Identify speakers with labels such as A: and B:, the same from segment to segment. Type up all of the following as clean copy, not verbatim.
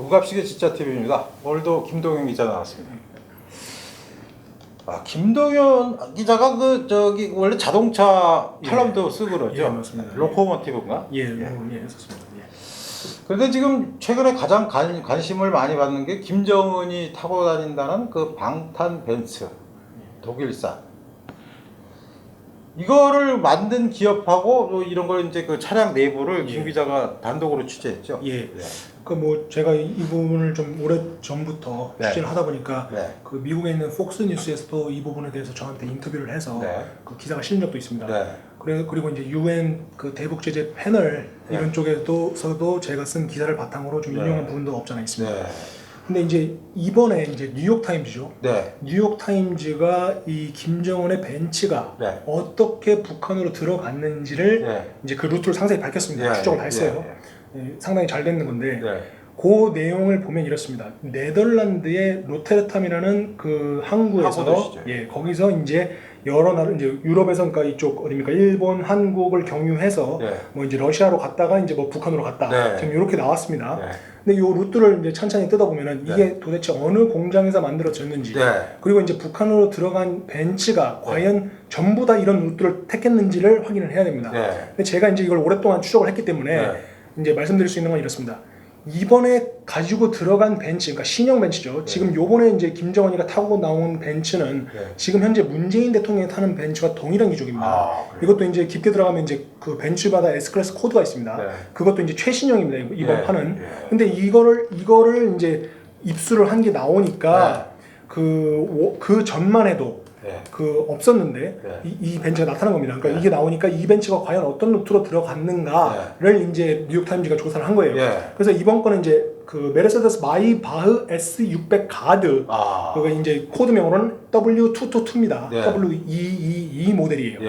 A: 무갑시계 진짜 TV입니다. 오늘도 김동현 기자 나왔습니다. 김동현 기자가 원래 자동차 팔람도 쓰고 그러죠.
B: 예, 맞습니다.
A: 로코모티브인가?
B: 했었습니다.
A: 그런데 지금 최근에 가장 관심을 많이 받는 게 김정은이 타고 다닌다는 그 방탄 벤츠, 독일산. 이거를 만든 기업하고 이런 걸 이제 그 차량 내부를 김 기자가 단독으로 취재했죠.
B: 예. 제가 이 부분을 좀 오래 전부터 취재를 하다 보니까 그 미국에 있는 폭스 뉴스에서도 이 부분에 대해서 저한테 인터뷰를 해서 그 기사가 실린 적도 있습니다. 그리고 이제 UN 그 대북 제재 패널 이런 쪽에서도 제가 쓴 기사를 바탕으로 좀 인용한 부분도 없지 않아 있습니다. 근데 이제 이번에 이제 뉴욕 타임즈죠. 뉴욕 타임즈가 이 김정은의 벤츠가 어떻게 북한으로 들어갔는지를 이제 그 루트를 상세히 밝혔습니다. 추적을 다 했어요. 상당히 잘 됐는 건데 그 내용을 보면 이렇습니다. 네덜란드의 로테르탐이라는 그 항구에서 거기서 이제 여러 나라 이제 유럽에서 그러니까 이쪽 어디입니까? 일본, 한국을 경유해서 뭐 이제 러시아로 갔다가 이제 뭐 북한으로 갔다. 지금 이렇게 나왔습니다. 근데 이 루트를 이제 천천히 뜯어보면은 이게 도대체 어느 공장에서 만들어졌는지 그리고 이제 북한으로 들어간 벤츠가 과연 전부 다 이런 루트를 택했는지를 확인을 해야 됩니다. 근데 제가 이제 이걸 오랫동안 추적을 했기 때문에 이제 말씀드릴 수 있는 건 이렇습니다. 이번에 가지고 들어간 벤츠, 그러니까 신형 벤츠죠. 지금 요번에 이제 김정은이가 타고 나온 벤츠는 지금 현재 문재인 대통령이 타는 벤츠와 동일한 기종입니다. 이것도 이제 깊게 들어가면 이제 그 벤츠마다 S클래스 코드가 있습니다. 그것도 이제 최신형입니다. 이번 판은. 근데 이거를 이제 입수를 한 게 나오니까 그 전만 해도 그 없었는데 이 벤츠가 나타난 겁니다. 그러니까 이게 나오니까 이 벤츠가 과연 어떤 루트로 들어갔는가를 이제 뉴욕 타임즈가 조사를 한 거예요. 그래서 이번 거는 이제 그 메르세데스 마이바흐 S600 가드 그게 이제 코드명으로는 W222입니다. W222 모델이에요.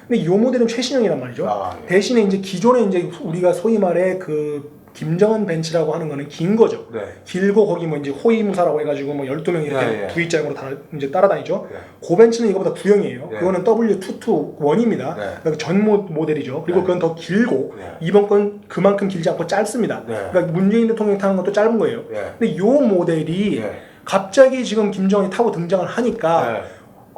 B: 근데 이 모델은 최신형이란 말이죠. 대신에 이제 기존에 이제 우리가 소위 말해 그 김정은 벤츠라고 하는 거는 긴 거죠. 길고 거기 뭐 이제 호위무사라고 해가지고 뭐 12명이 이렇게 V자형으로 이제 따라다니죠. 그 벤츠는 이거보다 구형이에요. 그거는 W221입니다. 그러니까 전 모델이죠. 그리고 그건 더 길고 이번 건 그만큼 길지 않고 짧습니다. 그러니까 문재인 대통령이 타는 것도 짧은 거예요. 근데 이 모델이 갑자기 지금 김정은이 타고 등장을 하니까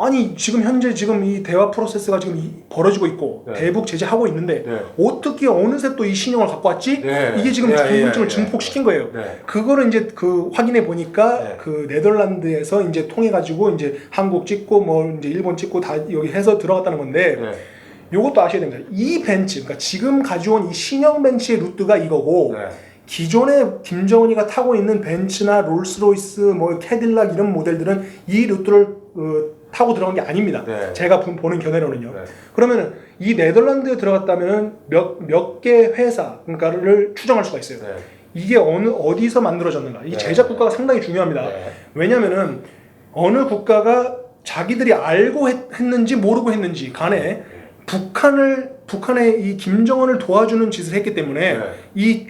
B: 아니 지금 현재 지금 이 대화 프로세스가 지금 벌어지고 있고 대북 제재하고 있는데 어떻게 어느새 또 이 신형을 갖고 왔지? 이게 지금 궁금증을 증폭시킨 거예요. 그거를 이제 그 확인해 보니까 그 네덜란드에서 이제 통해 가지고 이제 한국 찍고 뭐 이제 일본 찍고 다 여기 해서 들어갔다는 건데 요것도 아셔야 됩니다. 이 벤츠, 그러니까 지금 가져온 이 신형 벤츠의 루트가 이거고 기존에 김정은이가 타고 있는 벤츠나 롤스로이스, 뭐 캐딜락 이런 모델들은 이 루트를 타고 들어간 게 아닙니다. 제가 보는 견해로는요. 그러면은 이 네덜란드에 들어갔다면은 몇 개 회사 그러니까를 추정할 수가 있어요. 이게 어디서 만들어졌는가? 이 제작 국가가 상당히 중요합니다. 왜냐면은 어느 국가가 자기들이 알고 했는지 모르고 했는지 간에 북한의 이 김정은을 도와주는 짓을 했기 때문에 이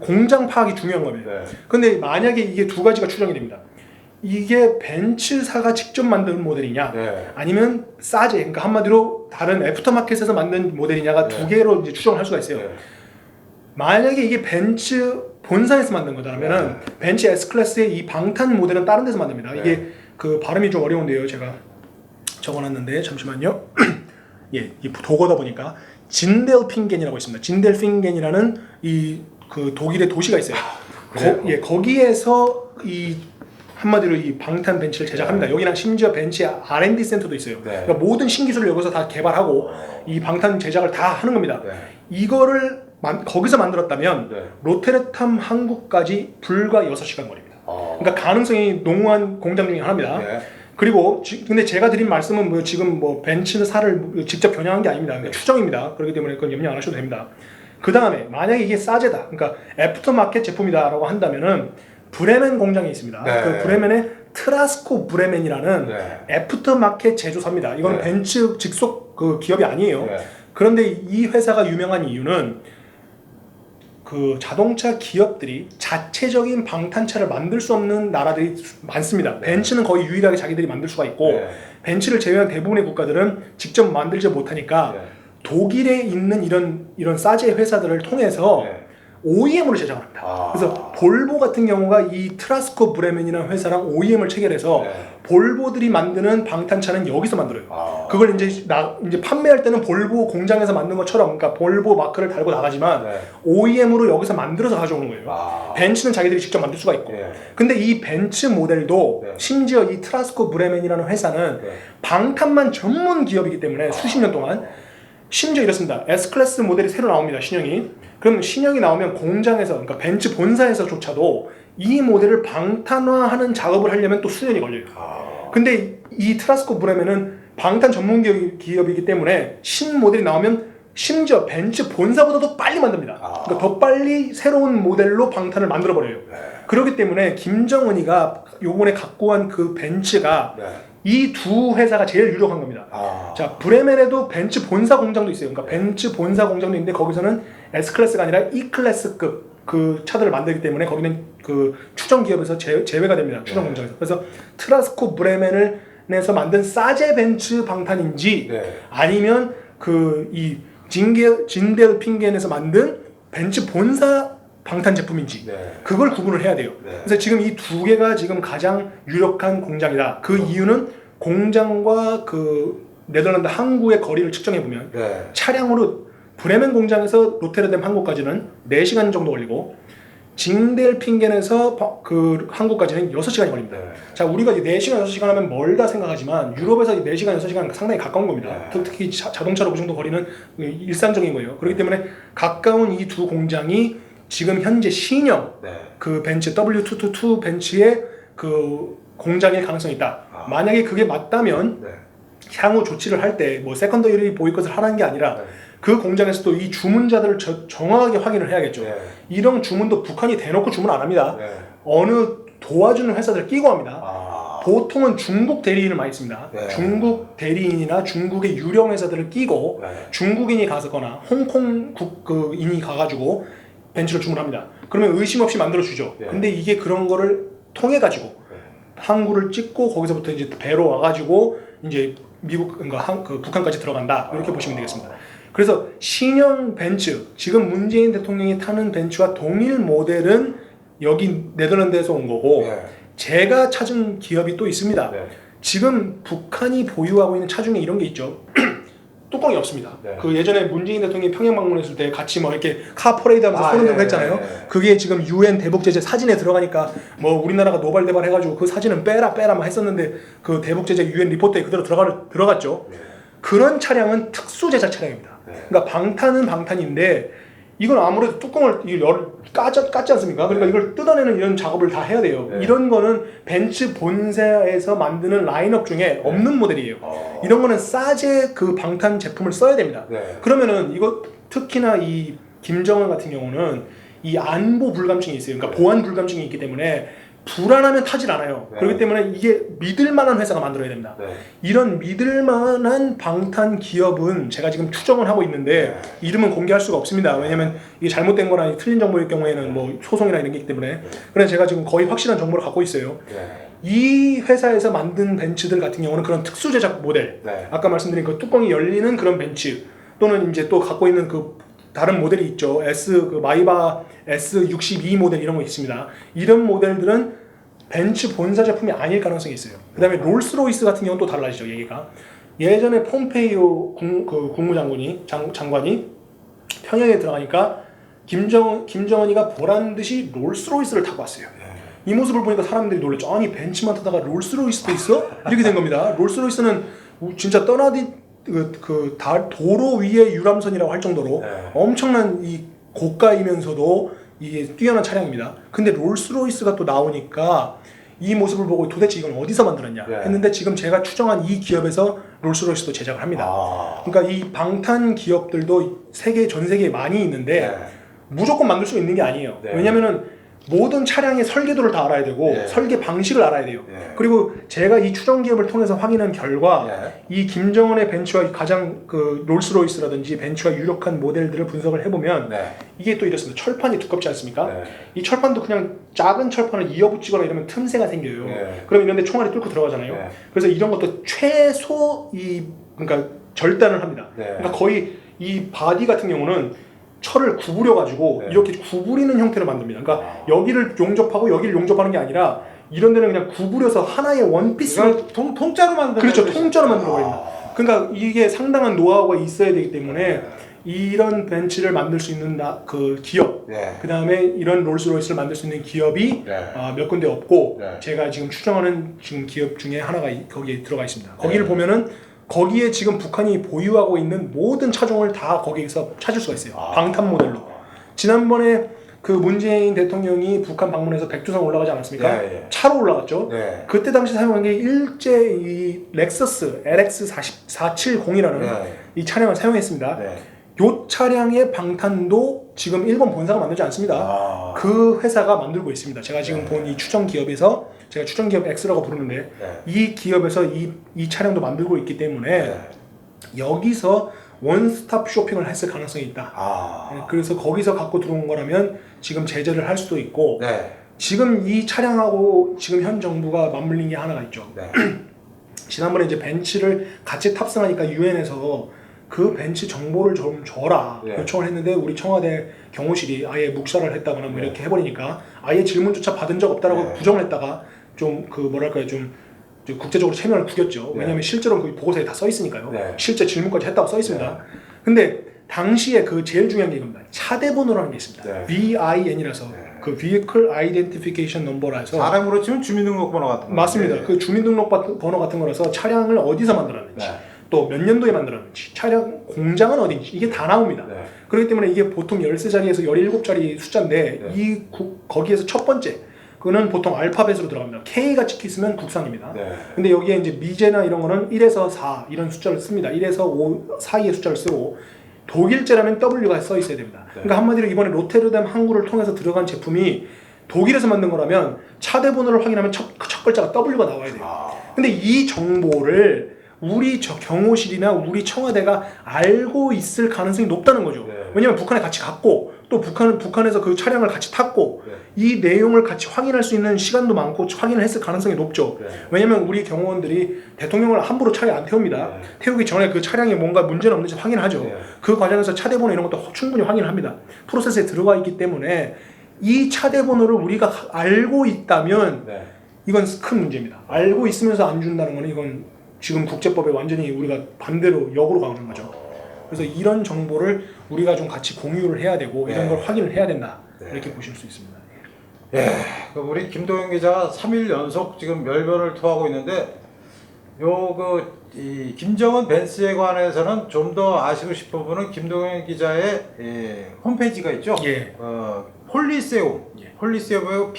B: 공장 파악이 중요한 겁니다. 근데 만약에 이게 두 가지가 추정이 됩니다. 이게 벤츠사가 직접 만든 모델이냐 아니면 싸제, 그러니까 한마디로 다른 애프터마켓에서 만든 모델이냐가 두 개로 이제 추정을 할 수가 있어요. 만약에 이게 벤츠 본사에서 만든 거라면은 벤츠 S클래스의 이 방탄 모델은 다른 데서 만듭니다. 이게 그 발음이 좀 어려운데요. 제가 적어놨는데 잠시만요. 이 도거다 보니까 진델핑겐이라고 있습니다. 진델핑겐이라는 이 그 독일의 도시가 있어요. 거기에서 이 한마디로 이 방탄 벤츠를 제작합니다. 여기랑 심지어 벤츠의 R&D 센터도 있어요. 그러니까 모든 신기술을 여기서 다 개발하고 이 방탄 제작을 다 하는 겁니다. 이거를 거기서 만들었다면 로테르탐 항구까지 불과 6시간 거리입니다. 그러니까 가능성이 농후한 공장 중에 하나입니다. 그리고 근데 제가 드린 말씀은 뭐 지금 뭐 벤츠사를 직접 겨냥한 게 아닙니다. 그러니까 추정입니다. 그렇기 때문에 그건 염려 안 하셔도 됩니다. 그 다음에 만약에 이게 싸제다, 그러니까 애프터마켓 제품이다라고 한다면은 브레멘 공장이 있습니다. 그 브레멘의 트라스코 브레멘이라는 애프터마켓 제조사입니다. 이건 벤츠 직속 그 기업이 아니에요. 그런데 이 회사가 유명한 이유는 그 자동차 기업들이 자체적인 방탄차를 만들 수 없는 나라들이 많습니다. 벤츠는 거의 유일하게 자기들이 만들 수가 있고 벤츠를 제외한 대부분의 국가들은 직접 만들지 못하니까 독일에 있는 이런 싸제 회사들을 통해서 OEM으로 제작을 합니다. 그래서 볼보 같은 경우가 이 트라스코 브레멘이라는 회사랑 OEM을 체결해서 볼보들이 만드는 방탄차는 여기서 만들어요. 그걸 이제 판매할 때는 볼보 공장에서 만든 것처럼, 그러니까 볼보 마크를 달고 나가지만 OEM으로 여기서 만들어서 가져오는 거예요. 벤츠는 자기들이 직접 만들 수가 있고. 근데 이 벤츠 모델도 심지어 이 트라스코 브레멘이라는 회사는 방탄만 전문 기업이기 때문에 수십 년 동안, 심지어 이렇습니다. S클래스 모델이 새로 나옵니다. 신형이. 그럼 신형이 나오면 공장에서, 그러니까 벤츠 본사에서조차도 이 모델을 방탄화하는 작업을 하려면 또 수년이 걸려요. 근데 이 트라스코 브레멘은 방탄 전문 기업이기 때문에 신 모델이 나오면 심지어 벤츠 본사보다도 빨리 만듭니다. 그러니까 더 빨리 새로운 모델로 방탄을 만들어버려요. 그렇기 때문에 김정은이가 요번에 갖고 간 그 벤츠가 이 두 회사가 제일 유력한 겁니다. 자, 브레멘에도 벤츠 본사 공장도 있어요. 그러니까 벤츠 본사 공장도 있는데 거기서는 S클래스가 아니라 E클래스급 그 차들을 만들기 때문에 거기는 그 추정 기업에서 제외가 됩니다. 추정 공장에서. 그래서 트라스코 브레멘에서 만든 사제 벤츠 방탄인지 아니면 그 이 진델 핑겐에서 만든 벤츠 본사 방탄 제품인지 그걸 구분을 해야 돼요. 그래서 지금 이 두 개가 지금 가장 유력한 공장이다. 그 이유는 공장과 그 네덜란드 항구의 거리를 측정해 보면 차량으로 브레멘 공장에서 로테르담 항구까지는 4시간 정도 걸리고 징델핑겐에서 그 항구까지는 6시간이 걸립니다. 자, 우리가 이제 4시간, 6시간 하면 멀다 생각하지만 유럽에서 4시간, 6시간 상당히 가까운 겁니다. 특히 자동차로 그 정도 거리는 일상적인 거예요. 그렇기 때문에 가까운 이 두 공장이 지금 현재 신형 그 벤츠 W222 벤츠의 그 공장일 가능성이 있다. 만약에 그게 맞다면 향후 조치를 할 때 뭐 세컨더리 보이콧을 하라는 게 아니라 그 공장에서도 이 주문자들을 정확하게 확인을 해야겠죠. 이런 주문도 북한이 대놓고 주문 안 합니다. 어느 도와주는 회사들 끼고 합니다. 보통은 중국 대리인을 많이 씁니다. 중국 대리인이나 중국의 유령 회사들을 끼고 중국인이 가서거나 홍콩 국인이 가가지고 벤츠를 주문합니다. 그러면 의심 없이 만들어주죠. 근데 이게 그런 거를 통해가지고 항구를 찍고 거기서부터 이제 배로 와가지고 이제 미국, 그러니까 북한까지 들어간다. 이렇게 보시면 되겠습니다. 그래서 신형 벤츠, 지금 문재인 대통령이 타는 벤츠와 동일 모델은 여기 네덜란드에서 온 거고 제가 찾은 기업이 또 있습니다. 지금 북한이 보유하고 있는 차 중에 이런 게 있죠. 뚜껑이 없습니다. 그 예전에 문재인 대통령이 평양 방문했을 때 같이 뭐 이렇게 카 퍼레이드 하면서 소름 들고 했잖아요. 그게 지금 UN 대북 제재 사진에 들어가니까 뭐 우리나라가 노발대발 해가지고 그 사진은 빼라 막 했었는데 그 대북 제재 UN 리포트에 그대로 들어갔죠. 그런 차량은 특수 제작 차량입니다. 그러니까 방탄은 방탄인데 이건 아무래도 뚜껑을 깠지 않습니까? 그러니까 이걸 뜯어내는 이런 작업을 다 해야 돼요. 이런 거는 벤츠 본사에서 만드는 라인업 중에 없는 모델이에요. 이런 거는 싸제 그 방탄 제품을 써야 됩니다. 그러면은 이거 특히나 이 김정은 같은 경우는 이 안보 불감증이 있어요. 그러니까 보안 불감증이 있기 때문에 불안하면 타질 않아요. 그렇기 때문에 이게 믿을만한 회사가 만들어야 됩니다. 이런 믿을만한 방탄 기업은 제가 지금 추정을 하고 있는데 이름은 공개할 수가 없습니다. 왜냐면 이게 잘못된 거나 틀린 정보일 경우에는 뭐 소송이나 이런 게 있기 때문에. 그래서 제가 지금 거의 확실한 정보를 갖고 있어요. 이 회사에서 만든 벤츠들 같은 경우는 그런 특수 제작 모델, 아까 말씀드린 그 뚜껑이 열리는 그런 벤츠, 또는 이제 또 갖고 있는 그 다른 모델이 있죠. 그 마이바 S62 모델 이런 거 있습니다. 이런 모델들은 벤츠 본사 제품이 아닐 가능성이 있어요. 그 다음에 롤스로이스 같은 경우는 또 달라지죠. 얘기가 예전에 폼페이오 국무장관이 평양에 들어가니까 김정은이가 보란듯이 롤스로이스를 타고 왔어요. 이 모습을 보니까 사람들이 놀랐죠. 아니 벤츠만 타다가 롤스로이스도 있어? 이렇게 된 겁니다. 롤스로이스는 진짜 도로 위의 유람선이라고 할 정도로 엄청난 이 고가이면서도 이게 뛰어난 차량입니다. 근데 롤스로이스가 또 나오니까 이 모습을 보고 도대체 이건 어디서 만들었냐 했는데 지금 제가 추정한 이 기업에서 롤스로이스도 제작을 합니다. 그러니까 이 방탄 기업들도 전 세계에 많이 있는데 무조건 만들 수 있는 게 아니에요. 왜냐면은 모든 차량의 설계도를 다 알아야 되고 설계 방식을 알아야 돼요. 그리고 제가 이 추정 기업을 통해서 확인한 결과 이 김정은의 벤츠와 가장 그 롤스로이스라든지 벤츠와 유력한 모델들을 분석을 해보면 이게 또 이렇습니다. 철판이 두껍지 않습니까? 이 철판도 그냥 작은 철판을 이어붙이거나 이러면 틈새가 생겨요. 그럼 이런데 총알이 뚫고 들어가잖아요. 그래서 이런 것도 최소 그러니까 절단을 합니다. 그러니까 거의 이 바디 같은 경우는 철을 구부려 가지고
A: 네.
B: 이렇게 구부리는 형태로 만듭니다. 그러니까 여기를 용접하고 여기를 용접하는 게 아니라 이런 데는 그냥 구부려서 하나의 원피스로
A: 통짜로 만드는
B: 그렇죠.
A: 거죠?
B: 통짜로 만들어 버립니다. 그러니까 이게 상당한 노하우가 있어야 되기 때문에 이런 벤츠를 만들 수 있는 그 기업,
A: 네.
B: 그 다음에 이런 롤스로이스를 만들 수 있는 기업이
A: 네.
B: 몇 군데 없고
A: 네.
B: 제가 지금 추정하는 지금 기업 중에 하나가 거기에 들어가 있습니다. 거기를
A: 네.
B: 보면은 거기에 지금 북한이 보유하고 있는 모든 차종을 다 거기에서 찾을 수가 있어요. 방탄 모델로. 지난번에 그 문재인 대통령이 북한 방문해서 백두산 올라가지 않았습니까?
A: 네, 네.
B: 차로 올라갔죠.
A: 네.
B: 그때 당시 사용한 게 일제 이 렉서스 LX470이라는
A: 네.
B: 이 차량을 사용했습니다.
A: 네.
B: 요 차량의 방탄도 지금 일본 본사가 만들지 않습니다. 그 회사가 만들고 있습니다. 제가 지금
A: 네.
B: 본 이 추정 기업에서 제가 추정 기업 X라고 부르는데
A: 네.
B: 이 기업에서 이 차량도 만들고 있기 때문에
A: 네.
B: 여기서 원스톱 쇼핑을 했을 가능성이 있다. 네, 그래서 거기서 갖고 들어온 거라면 지금 제재를 할 수도 있고
A: 네.
B: 지금 이 차량하고 지금 현 정부가 맞물린 게 하나가 있죠.
A: 네.
B: 지난번에 이제 벤츠를 같이 탑승하니까 유엔에서 그 벤츠 정보를 좀 줘라
A: 네.
B: 요청을 했는데 우리 청와대 경호실이 아예 묵살을 했다거나 뭐
A: 네.
B: 이렇게 해버리니까 아예 질문조차 받은 적 없다라고
A: 네.
B: 부정을 했다가 좀 그 뭐랄까요 좀 국제적으로 체면을 구겼죠.
A: 네.
B: 왜냐하면 실제로 그 보고서에 다 써 있으니까요.
A: 네.
B: 실제 질문까지 했다고 써 있습니다.
A: 네.
B: 근데 당시에 그 제일 중요한 게 이겁니다. 차대번호라는 게 있습니다.
A: 네.
B: VIN이라서
A: 네.
B: 그 Vehicle Identification Number라서
A: 사람으로 치면 주민등록번호 같은 거.
B: 맞습니다.
A: 네.
B: 그 주민등록번호 같은 거라서 차량을 어디서 만들었는지
A: 네.
B: 또 몇 년도에 만들었는지 차량 공장은 어딘지 이게 다 나옵니다.
A: 네.
B: 그렇기 때문에 이게 보통 13자리에서 17자리 숫자인데
A: 네.
B: 거기에서 첫 번째 그거는 보통 알파벳으로 들어갑니다. K가 찍혀 있으면 국산입니다.
A: 네.
B: 근데 여기에 이제 미제나 이런 거는 1에서 4 이런 숫자를 씁니다. 1에서 5 사이의 숫자를 쓰고 독일제라면 W가 써 있어야 됩니다.
A: 네.
B: 그러니까 한마디로 이번에 로테르담 항구를 통해서 들어간 제품이 독일에서 만든 거라면 차대번호를 확인하면 첫 글자가 W가 나와야 돼요. 근데 이 정보를 우리 경호실이나 우리 청와대가 알고 있을 가능성이 높다는 거죠.
A: 네.
B: 왜냐하면 북한에 같이 갔고 또 북한에서 그 차량을 같이 탔고
A: 네.
B: 이 내용을 같이 확인할 수 있는 시간도 많고 확인을 했을 가능성이 높죠.
A: 네.
B: 왜냐하면 우리 경호원들이 대통령을 함부로 차에 안 태웁니다.
A: 네.
B: 태우기 전에 그 차량에 뭔가 문제는 없는지 확인하죠.
A: 네.
B: 그 과정에서 차대번호 이런 것도 충분히 확인을 합니다. 프로세스에 들어가 있기 때문에 이 차대번호를 우리가 알고 있다면
A: 네.
B: 이건 큰 문제입니다. 알고 있으면서 안 준다는 거는 이건 지금 국제법에 완전히 우리가 반대로 역으로 가는 거죠. 그래서 이런 정보를 우리가 좀 같이 공유를 해야 되고 이런
A: 네.
B: 걸 확인을 해야 된다.
A: 네.
B: 이렇게 보실 수 있습니다.
A: 예, 우리 김동현 기자가 3일 연속 지금 멸변을 토하고 있는데 이 김정은 벤츠에 관해서는 좀 더 아시고 싶은 분은 김동현 기자의 홈페이지가 있죠.
B: 예.
A: 폴리세움,
B: 예.
A: 폴리세움의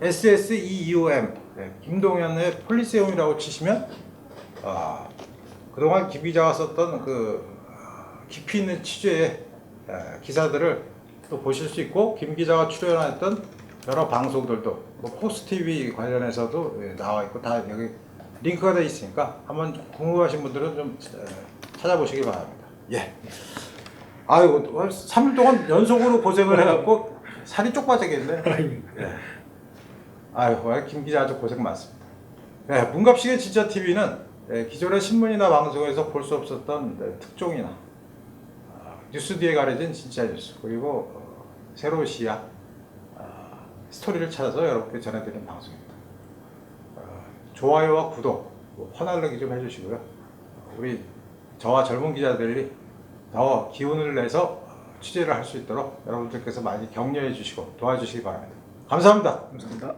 A: POLISSEUM, 김동현의 폴리세움이라고 치시면 그동안 김 기자가 썼던 그 깊이 있는 취재의 기사들을 또 보실 수 있고 김 기자가 출연했던 여러 방송들도 뭐 포스트 TV 관련해서도 나와 있고 다 여기 링크가 되어 있으니까 한번 궁금하신 분들은 좀 찾아보시기 바랍니다. 예. 아유, 3일 동안 연속으로 고생을 해갖고 살이 쪽 빠지겠네. 예. 아유, 김 기자 아주 고생 많습니다. 네, 문갑식의 진짜 TV는 기존의 신문이나 방송에서 볼 수 없었던 특종이나 뉴스 뒤에 가려진 진짜 뉴스 그리고 새로운 시야 스토리를 찾아서 여러분께 전해드리는 방송입니다. 좋아요와 구독, 퍼날르기 좀 해주시고요. 우리 저와 젊은 기자들이 더 기운을 내서 취재를 할 수 있도록 여러분들께서 많이 격려해 주시고 도와주시기 바랍니다. 감사합니다.
B: 감사합니다.